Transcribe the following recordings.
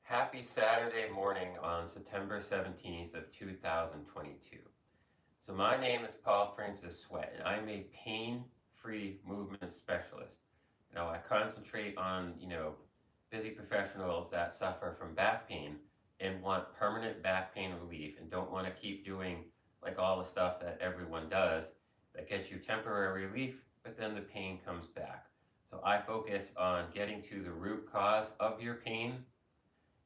Happy Saturday morning on September 17th of 2022. So my name is Paul Francis Sweat and I'm a pain-free movement specialist. I concentrate on, busy professionals that suffer from back pain and want permanent back pain relief and don't want to keep doing like all the stuff that everyone does that gets you temporary relief, but then the pain comes back. So I focus on getting to the root cause of your pain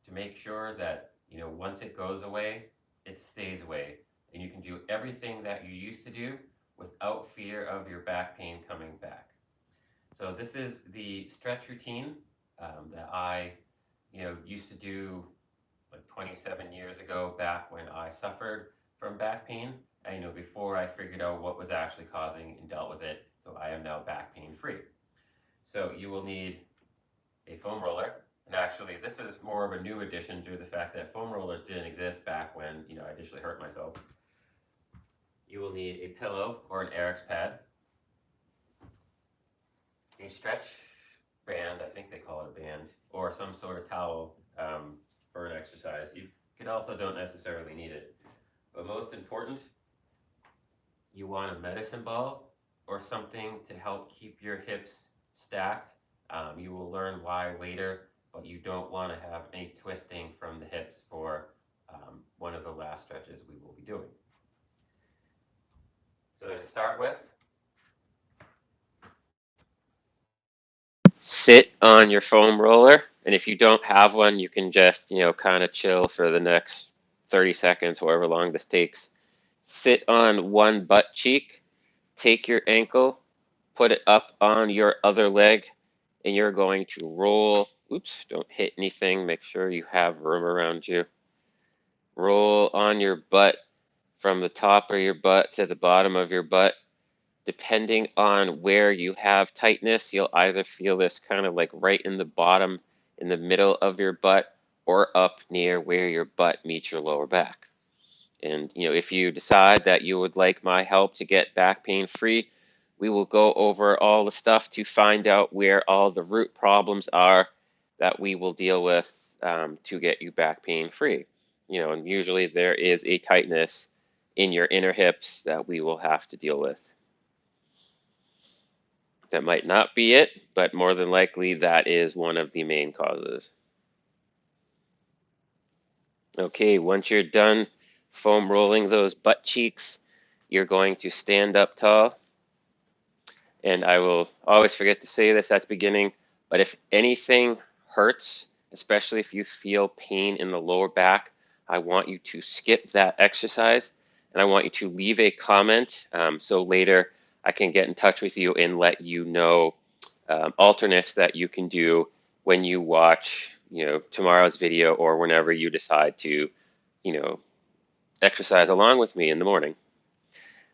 to make sure that once it goes away, it stays away, and you can do everything that you used to do without fear of your back pain coming back. So this is the stretch routine that I used to do like 27 years ago, back when I suffered from back pain, and before I figured out what was actually causing and dealt with it. So I am now back pain free. So you will need a foam roller. And actually, this is more of a new addition due to the fact that foam rollers didn't exist back when I initially hurt myself. You will need a pillow or an Eric's pad, a stretch band, I think they call it a band, or some sort of towel for an exercise. You could also don't necessarily need it. But most important, you want a medicine ball or something to help keep your hips stacked. You will learn why later, but you don't want to have any twisting from the hips for one of the last stretches we will be doing. So to start with, sit on your foam roller, and if you don't have one, you can just, kind of chill for the next 30 seconds, however long this takes. Sit on one butt cheek, take your ankle, put it up on your other leg, and you're going to roll. Oops, don't hit anything. Make sure you have room around you. Roll on your butt from the top of your butt to the bottom of your butt. Depending on where you have tightness, you'll either feel this kind of like right in the bottom, in the middle of your butt, or up near where your butt meets your lower back. And if you decide that you would like my help to get back pain free, we will go over all the stuff to find out where all the root problems are that we will deal with to get you back pain free. And usually there is a tightness in your inner hips that we will have to deal with. That might not be it, but more than likely that is one of the main causes. Okay, once you're done foam rolling those butt cheeks, you're going to stand up tall. And I will always forget to say this at the beginning, but if anything hurts, especially if you feel pain in the lower back, I want you to skip that exercise and I want you to leave a comment so later I can get in touch with you and let you know alternates that you can do when you watch, tomorrow's video or whenever you decide to, exercise along with me in the morning.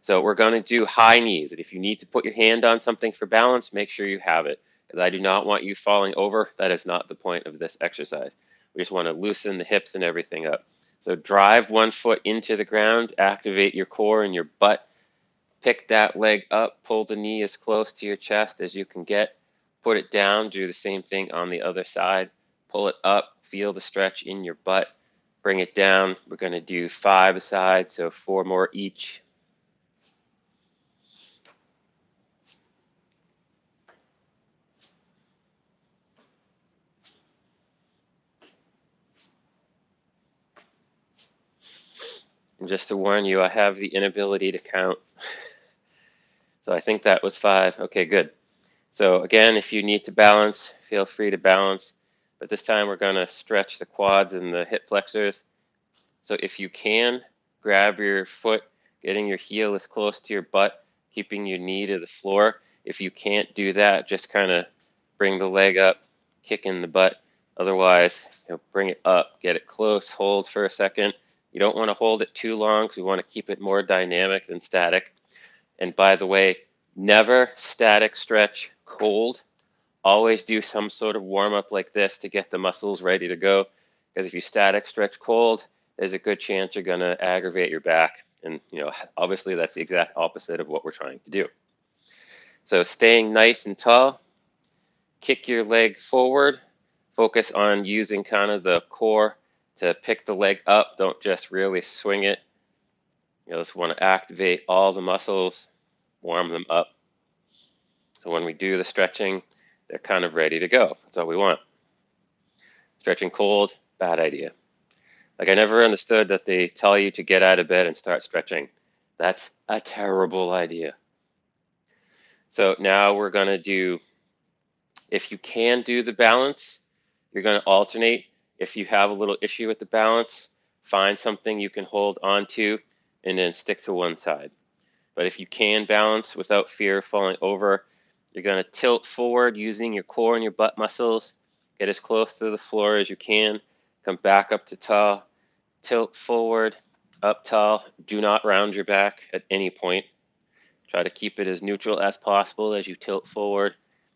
So we're going to do high knees. And if you need to put your hand on something for balance, make sure you have it, because I do not want you falling over. That is not the point of this exercise. We just want to loosen the hips and everything up. So drive one foot into the ground, activate your core and your butt. Pick that leg up, pull the knee as close to your chest as you can get. Put it down, do the same thing on the other side. Pull it up, feel the stretch in your butt. Bring it down. We're going to do 5 a side, so 4 more each. And just to warn you, I have the inability to count. So I think that was 5. Okay, good. So again, if you need to balance, feel free to balance. But this time we're going to stretch the quads and the hip flexors. So if you can, grab your foot, getting your heel as close to your butt, keeping your knee to the floor. If you can't do that, just kind of bring the leg up, kick in the butt. Otherwise, bring it up, get it close, hold for a second. You don't want to hold it too long because we want to keep it more dynamic than static. And by the way, never static stretch cold. Always do some sort of warm up like this to get the muscles ready to go. Because if you static stretch cold, there's a good chance you're going to aggravate your back. And obviously that's the exact opposite of what we're trying to do. So staying nice and tall, kick your leg forward Focus on using kind of the core to pick the leg up. Don't just really swing it. You just want to activate all the muscles, warm them up. So when we do the stretching, they're kind of ready to go. That's all we want. Stretching cold, bad idea. Like I never understood that they tell you to get out of bed and start stretching. That's a terrible idea. So now we're going to do, if you can do the balance, you're going to alternate. If you have a little issue with the balance, find something you can hold on to and then stick to one side. But if you can balance without fear of falling over, you're going to tilt forward using your core and your butt muscles. Get as close to the floor as you can. Come back up to tall. Tilt forward, up tall. Do not round your back at any point. Try to keep it as neutral as possible as you tilt forward,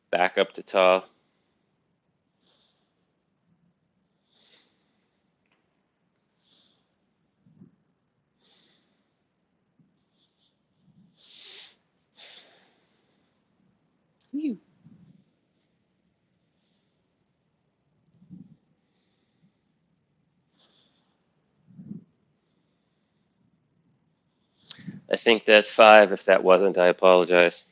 back up to tall. I think that's 5. If that wasn't, I apologize.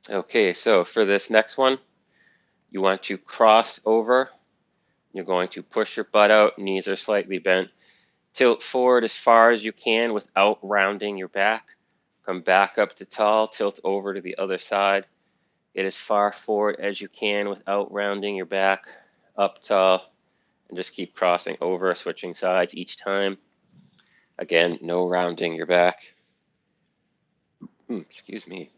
Okay, so for this next one, you want to cross over. You're going to push your butt out, knees are slightly bent. Tilt forward as far as you can without rounding your back. Come back up to tall, tilt over to the other side. Get as far forward as you can without rounding your back. Up tall, and just keep crossing over, switching sides each time. Again, no rounding your back. Excuse me.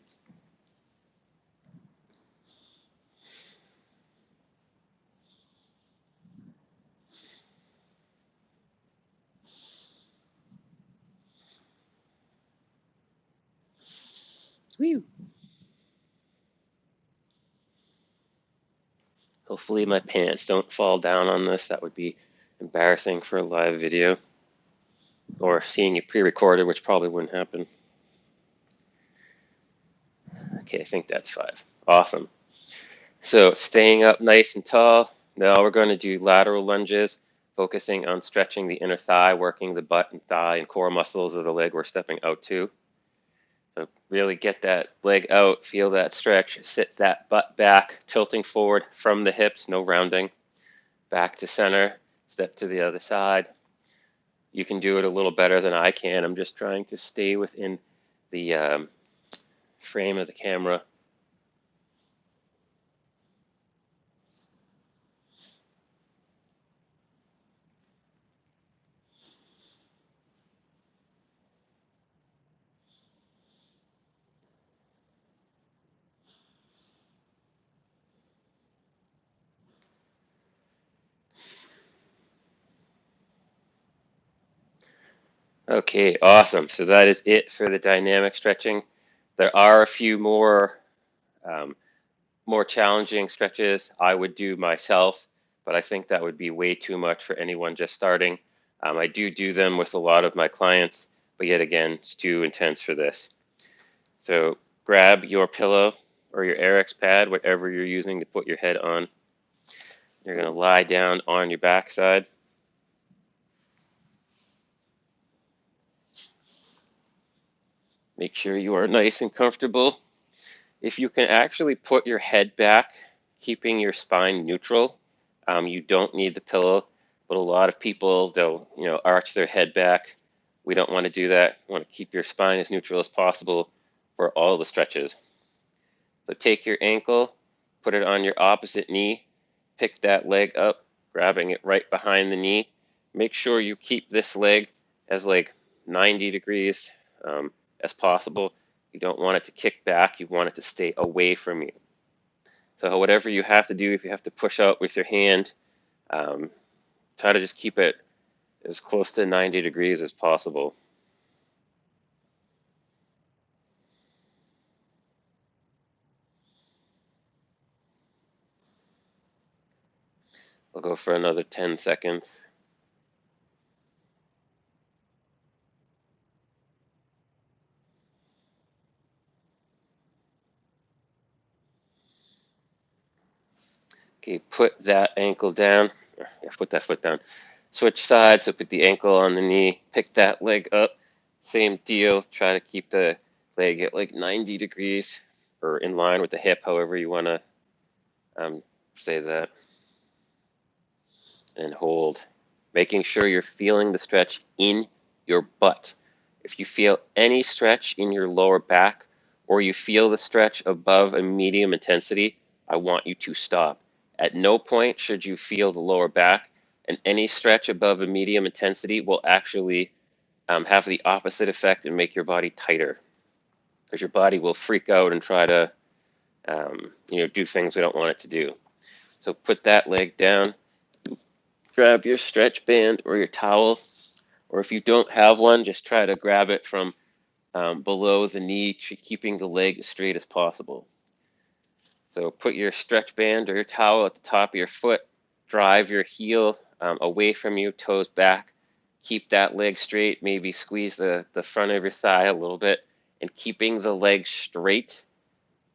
Hopefully my pants don't fall down on this. That would be embarrassing for a live video. Or seeing it pre-recorded, which probably wouldn't happen. Okay, I think that's 5. Awesome. So staying up nice and tall. Now we're going to do lateral lunges, focusing on stretching the inner thigh, working the butt and thigh and core muscles of the leg we're stepping out to. So really get that leg out, feel that stretch, sit that butt back, tilting forward from the hips, no rounding. Back to center, step to the other side. You can do it a little better than I can. I'm just trying to stay within the frame of the camera. Okay, awesome. So that is it for the dynamic stretching. There are a few um, more challenging stretches I would do myself, but I think that would be way too much for anyone just starting. I do them with a lot of my clients, but yet again, it's too intense for this. So grab your pillow or your RX pad, whatever you're using to put your head on. You're going to lie down on your backside. Make sure you are nice and comfortable. If you can actually put your head back, keeping your spine neutral, you don't need the pillow. But a lot of people, they'll arch their head back. We don't want to do that. We want to keep your spine as neutral as possible for all the stretches. So take your ankle, put it on your opposite knee, pick that leg up, grabbing it right behind the knee. Make sure you keep this leg as like 90 degrees as possible. You don't want it to kick back. You want it to stay away from you. So whatever you have to do, if you have to push out with your hand, try to just keep it as close to 90 degrees as possible. We'll go for another 10 seconds. Okay, put that ankle down. Yeah, put that foot down. Switch sides, so put the ankle on the knee, pick that leg up. Same deal, try to keep the leg at like 90 degrees or in line with the hip, however you want to say that, and hold. Making sure you're feeling the stretch in your butt. If you feel any stretch in your lower back or you feel the stretch above a medium intensity, I want you to stop. At no point should you feel the lower back, and any stretch above a medium intensity will actually have the opposite effect and make your body tighter, because your body will freak out and try to do things we don't want it to do. So put that leg down, grab your stretch band or your towel, or if you don't have one, just try to grab it from below the knee, keeping the leg as straight as possible. So put your stretch band or your towel at the top of your foot, drive your heel away from you, toes back, keep that leg straight, maybe squeeze the front of your thigh a little bit, and keeping the leg straight,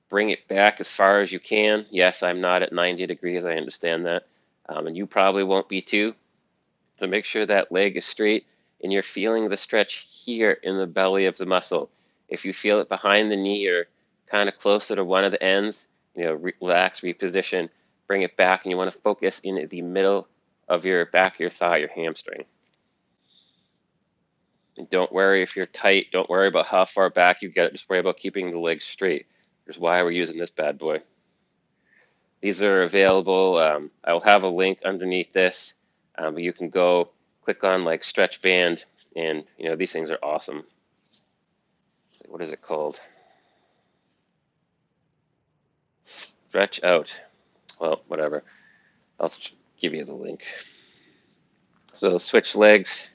bring it back as far as you can. Yes, I'm not at 90 degrees, I understand that, and you probably won't be too. So make sure that leg is straight and you're feeling the stretch here in the belly of the muscle. If you feel it behind the knee or kind of closer to one of the ends, relax, reposition, bring it back, and you want to focus in the middle of your back of your thigh, your hamstring. And don't worry if you're tight. Don't worry about how far back you get. Just worry about keeping the leg straight. Here's why we're using this bad boy. These are available. I will have a link underneath this, but you can go click on like stretch band, and these things are awesome. What is it called? Stretch out. Well, whatever. I'll give you the link. So switch legs.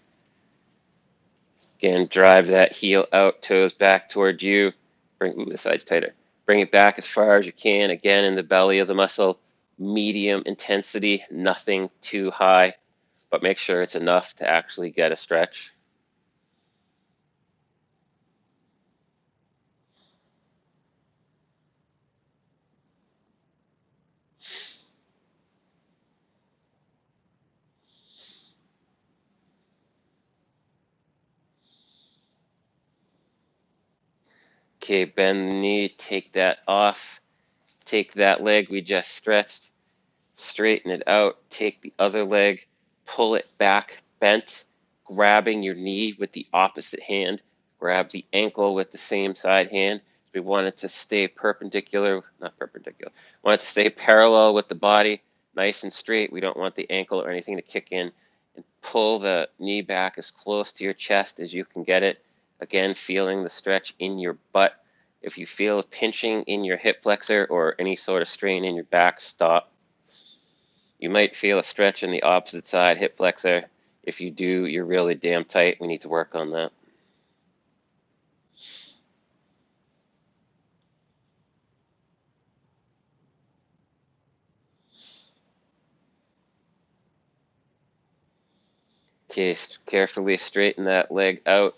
Again, drive that heel out, toes back toward you. Ooh, the side's tighter. Bring it back as far as you can. Again, in the belly of the muscle. Medium intensity, nothing too high, but make sure it's enough to actually get a stretch. Okay, bend the knee, take that off. Take that leg we just stretched, straighten it out. Take the other leg, pull it back, bent, grabbing your knee with the opposite hand. Grab the ankle with the same side hand. We want it to stay perpendicular, not perpendicular. Want it to stay parallel with the body, nice and straight. We don't want the ankle or anything to kick in. And pull the knee back as close to your chest as you can get it. Again, feeling the stretch in your butt. If you feel pinching in your hip flexor or any sort of strain in your back, stop. You might feel a stretch in the opposite side, hip flexor. If you do, you're really damn tight. We need to work on that. Okay, carefully straighten that leg out.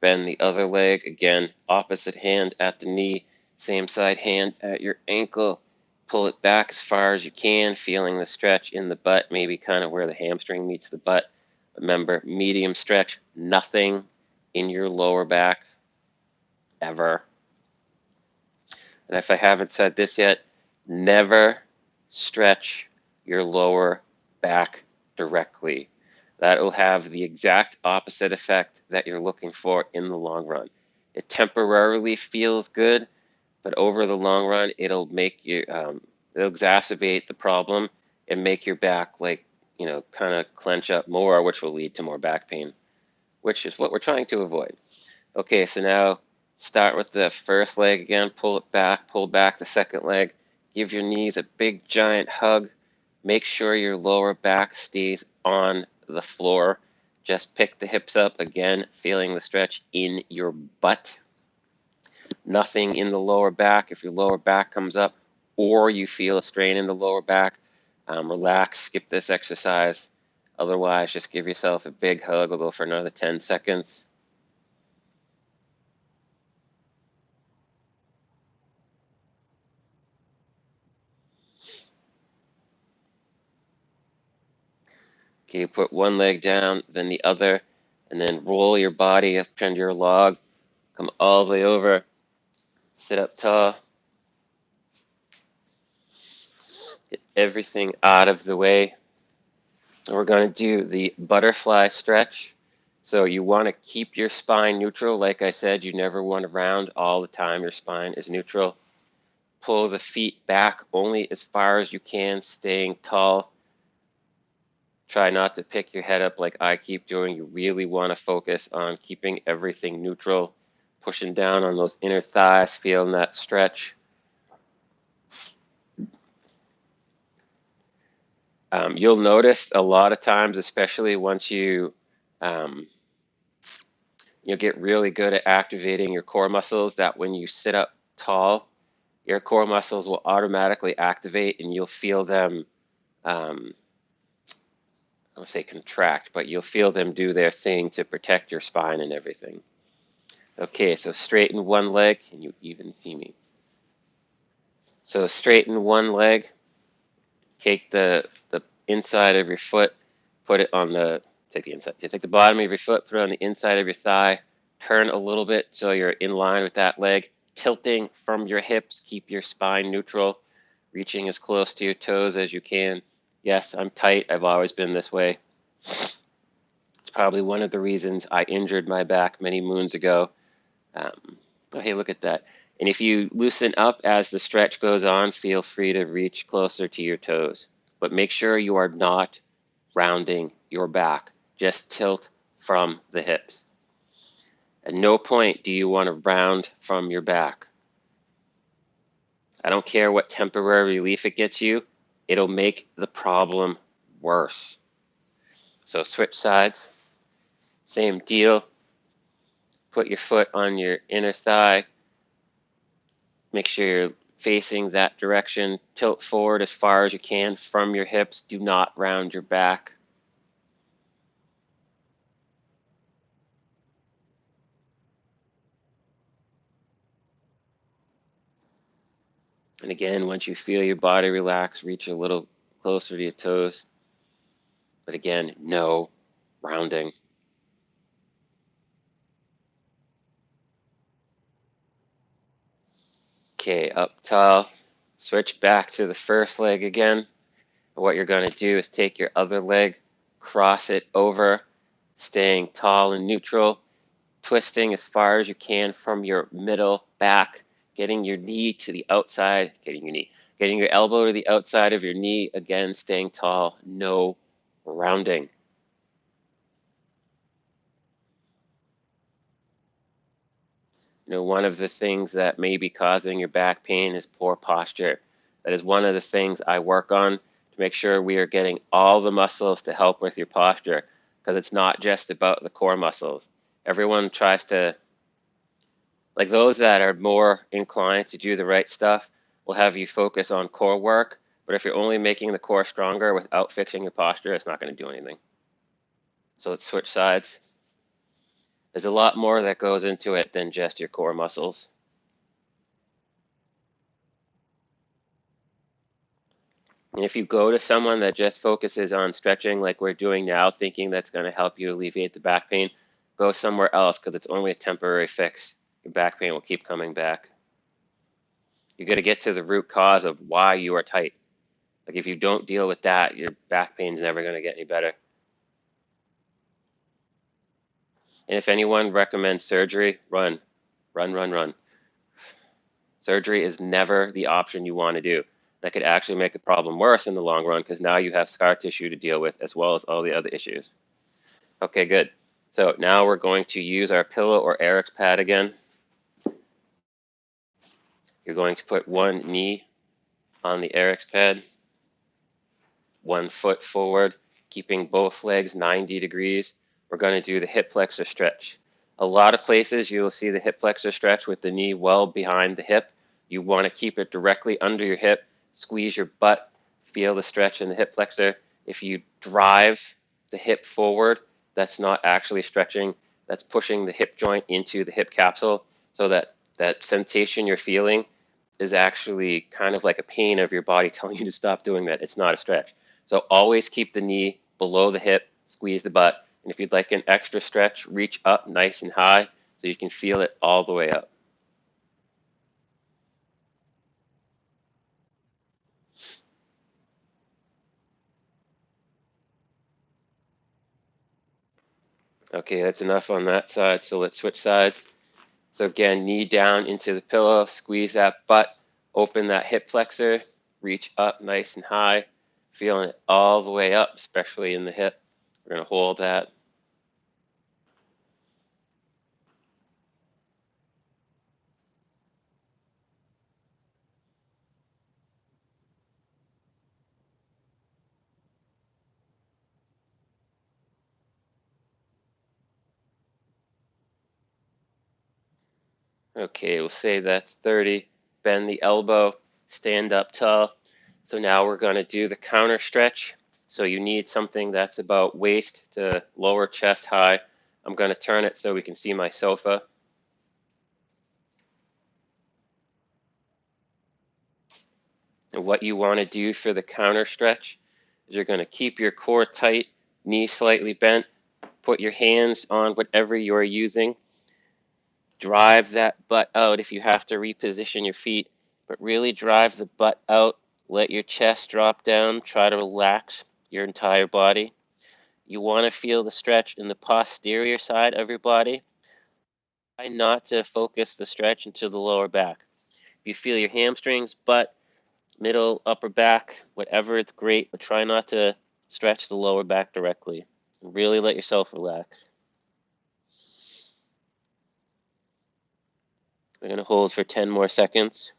Bend the other leg. Again, opposite hand at the knee, same side hand at your ankle. Pull it back as far as you can, feeling the stretch in the butt, maybe kind of where the hamstring meets the butt. Remember, medium stretch, nothing in your lower back, ever. And if I haven't said this yet, never stretch your lower back directly. That will have the exact opposite effect that you're looking for in the long run. It temporarily feels good, but over the long run, it'll make you, it'll exacerbate the problem and make your back kind of clench up more, which will lead to more back pain, which is what we're trying to avoid. Okay, so now start with the first leg again, pull it back, pull back the second leg, give your knees a big giant hug, make sure your lower back stays on the floor. Just pick the hips up again, feeling the stretch in your butt. Nothing in the lower back. If your lower back comes up or you feel a strain in the lower back, relax, skip this exercise. Otherwise, just give yourself a big hug. We'll go for another 10 seconds. Okay, you put one leg down, then the other, and then roll your body up under your log. Come all the way over. Sit up tall. Get everything out of the way. And we're going to do the butterfly stretch. So you want to keep your spine neutral. Like I said, you never want to round all the time. Your spine is neutral. Pull the feet back only as far as you can, staying tall. Try not to pick your head up like I keep doing. You really want to focus on keeping everything neutral, pushing down on those inner thighs, feeling that stretch. You'll notice a lot of times, especially once um, you get really good at activating your core muscles, that when you sit up tall, your core muscles will automatically activate and you'll feel them, I would say contract, but you'll feel them do their thing to protect your spine and everything. Okay, so straighten one leg. Can you even see me? So straighten one leg. Take the inside of your foot, put it on the, take the inside, take the bottom of your foot, put it on the inside of your thigh, turn a little bit so you're in line with that leg, tilting from your hips, keep your spine neutral, reaching as close to your toes as you can. Yes, I'm tight. I've always been this way. It's probably one of the reasons I injured my back many moons ago. Oh, hey, look at that. And if you loosen up as the stretch goes on, feel free to reach closer to your toes. But make sure you are not rounding your back. Just tilt from the hips. At no point do you want to round from your back. I don't care what temporary relief it gets you, it'll make the problem worse. So switch sides, same deal. Put your foot on your inner thigh. Make sure you're facing that direction. Tilt forward as far as you can from your hips. Do not round your back. And again, once you feel your body relax, reach a little closer to your toes. But again, no rounding. Okay, up tall. Switch back to the first leg again. And what you're going to do is take your other leg, cross it over, staying tall and neutral, twisting as far as you can from your middle back, getting your knee to the outside, getting your elbow to the outside of your knee, again, staying tall, no rounding. One of the things that may be causing your back pain is poor posture. That is one of the things I work on to make sure we are getting all the muscles to help with your posture, because it's not just about the core muscles. Everyone tries to, like those that are more inclined to do the right stuff will have you focus on core work, but if you're only making the core stronger without fixing your posture, it's not going to do anything. So let's switch sides. There's a lot more that goes into it than just your core muscles. And if you go to someone that just focuses on stretching like we're doing now, thinking that's going to help you alleviate the back pain, go somewhere else because it's only a temporary fix. Your back pain will keep coming back. You got to get to the root cause of why you are tight. Like if you don't deal with that, your back pain's never going to get any better. And if anyone recommends surgery, run, run, run, run. Surgery is never the option you want to do. That could actually make the problem worse in the long run because now you have scar tissue to deal with as well as all the other issues. Okay, good. So now we're going to use our pillow or Eric's pad again. You're going to put one knee on the Eric's pad, one foot forward, keeping both legs 90 degrees. We're going to do the hip flexor stretch. A lot of places you will see the hip flexor stretch with the knee well behind the hip. You want to keep it directly under your hip, squeeze your butt, feel the stretch in the hip flexor. If you drive the hip forward, that's not actually stretching, that's pushing the hip joint into the hip capsule, so that sensation you're feeling is actually kind of like a pain of your body telling you to stop doing that. It's not a stretch. So always keep the knee below the hip, squeeze the butt. And if you'd like an extra stretch, reach up nice and high so you can feel it all the way up. Okay, that's enough on that side, so let's switch sides. So again, knee down into the pillow, squeeze that butt, open that hip flexor, reach up nice and high, feeling it all the way up, especially in the hip. We're going to hold that. Okay, we'll say that's 30. Bend the elbow, stand up tall. So now we're going to do the counter stretch. So you need something that's about waist to lower chest high. I'm going to turn it so we can see my sofa. And what you want to do for the counter stretch is you're going to keep your core tight, knees slightly bent, put your hands on whatever you're using. Drive that butt out if you have to reposition your feet, but really drive the butt out. Let your chest drop down. Try to relax your entire body. You want to feel the stretch in the posterior side of your body. Try not to focus the stretch into the lower back. If you feel your hamstrings, butt, middle, upper back, whatever, it's great, but try not to stretch the lower back directly. Really let yourself relax. We're going to hold for 10 more seconds.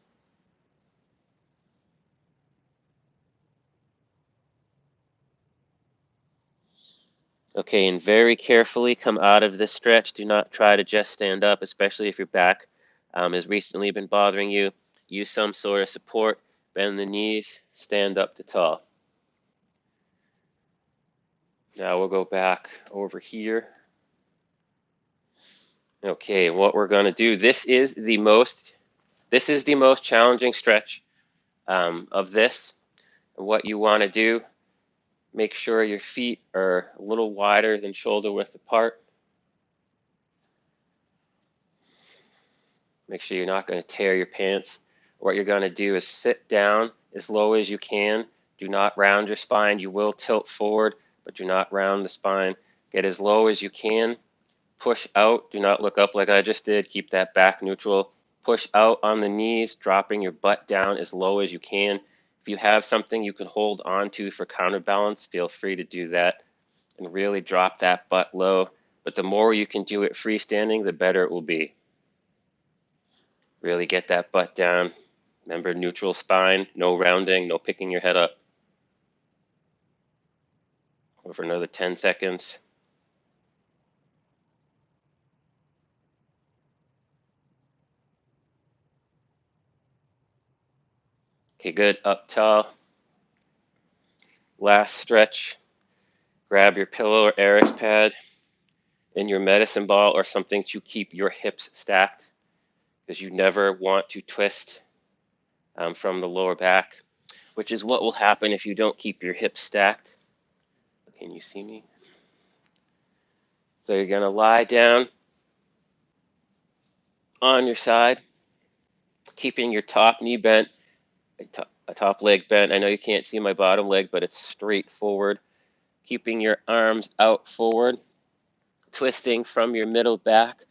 Okay, and very carefully come out of this stretch. Do not try to just stand up, especially if your back has recently been bothering you. Use some sort of support, bend the knees, stand up to tall. Now we'll go back over here. Okay, what we're going to do, this is the most challenging stretch of this. And what you want to do, make sure your feet are a little wider than shoulder width apart. Make sure you're not going to tear your pants. What you're going to do is sit down as low as you can. Do not round your spine. You will tilt forward, but do not round the spine. Get as low as you can. Push out. Do not look up like I just did. Keep that back neutral. Push out on the knees, dropping your butt down as low as you can. If you have something you can hold on to for counterbalance, feel free to do that and really drop that butt low. But the more you can do it freestanding, the better it will be. Really get that butt down. Remember, neutral spine, no rounding, no picking your head up. Go for another 10 seconds. Okay, good. Up tall. Last stretch. Grab your pillow or Aris pad and your medicine ball or something to keep your hips stacked because you never want to twist from the lower back, which is what will happen if you don't keep your hips stacked. Can you see me? So you're going to lie down on your side, keeping your top knee bent, a top leg bent. I know you can't see my bottom leg, but it's straight forward. Keeping your arms out forward, twisting from your middle back.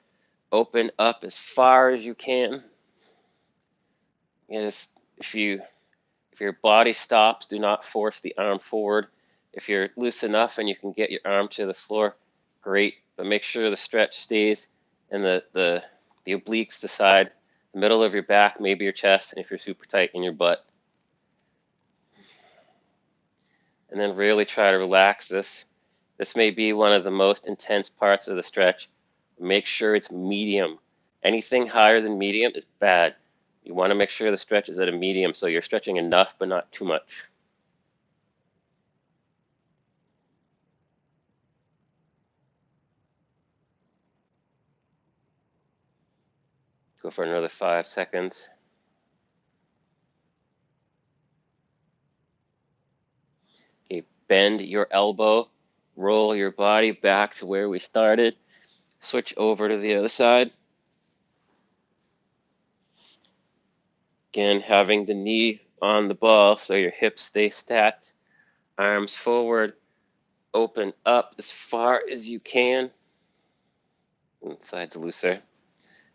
Open up as far as you can. Just, if your body stops, do not force the arm forward. If you're loose enough and you can get your arm to the floor, great. But make sure the stretch stays in the obliques, the side, the middle of your back, maybe your chest, and if you're super tight, in your butt. And then really try to relax this. This may be one of the most intense parts of the stretch. Make sure it's medium. Anything higher than medium is bad. You want to make sure the stretch is at a medium so you're stretching enough but not too much. Go for another 5 seconds. Okay, bend your elbow Roll your body back to where we started. Switch over to the other side. Again, having the knee on the ball so your hips stay stacked. Arms forward. Open up as far as you can. And sides looser.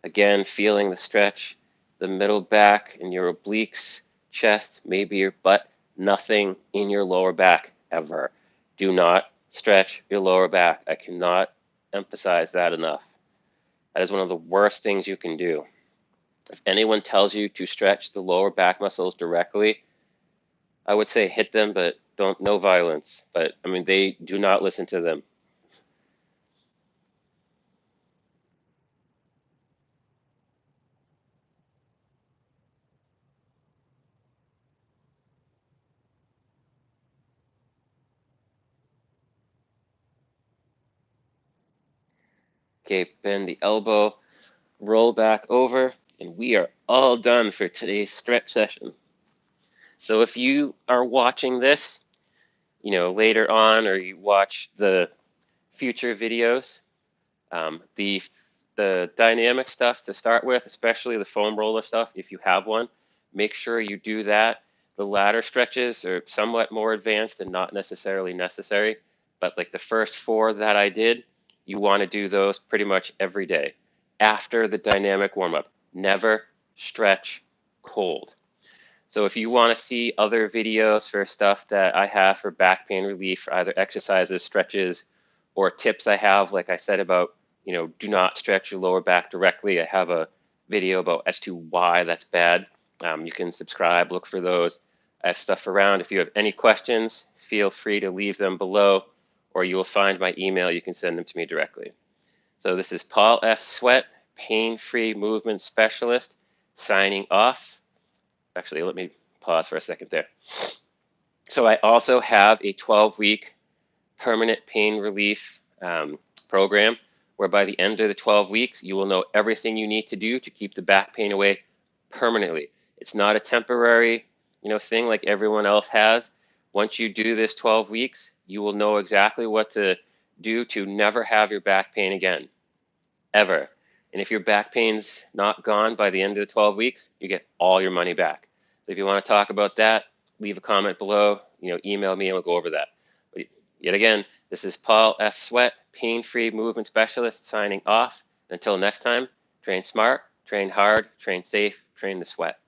Again, feeling the stretch, the middle back and your obliques, chest, maybe your butt, nothing in your lower back ever. Do not stretch your lower back. I cannot emphasize that enough. That is one of the worst things you can do. If anyone tells you to stretch the lower back muscles directly, I would say hit them, but don't, no violence. But I mean, they do not listen to them. Okay, bend the elbow, roll back over, and we are all done for today's stretch session. So if you are watching this, later on, or you watch the future videos, the dynamic stuff to start with, especially the foam roller stuff, if you have one, make sure you do that. The ladder stretches are somewhat more advanced and not necessarily necessary, but like the first four that I did, you want to do those pretty much every day after the dynamic warm up. Never stretch cold. So if you want to see other videos for stuff that I have for back pain relief, either exercises, stretches, or tips I have, like I said about, do not stretch your lower back directly. I have a video about as to why that's bad. You can subscribe, look for those. I have stuff around. If you have any questions, feel free to leave them below, or you will find my email. You can send them to me directly. So this is Paul F. Sweat, pain-free movement specialist, signing off. Actually, let me pause for a second there. So I also have a 12-week permanent pain relief program where by the end of the 12 weeks, you will know everything you need to do to keep the back pain away permanently. It's not a temporary, thing like everyone else has. Once you do this 12 weeks, you will know exactly what to do to never have your back pain again, ever. And if your back pain's not gone by the end of the 12 weeks, you get all your money back. So if you want to talk about that, leave a comment below, email me and we'll go over that. But yet again, this is Paul F. Sweat, pain-free movement specialist, signing off. Until next time, train smart, train hard, train safe, train the sweat.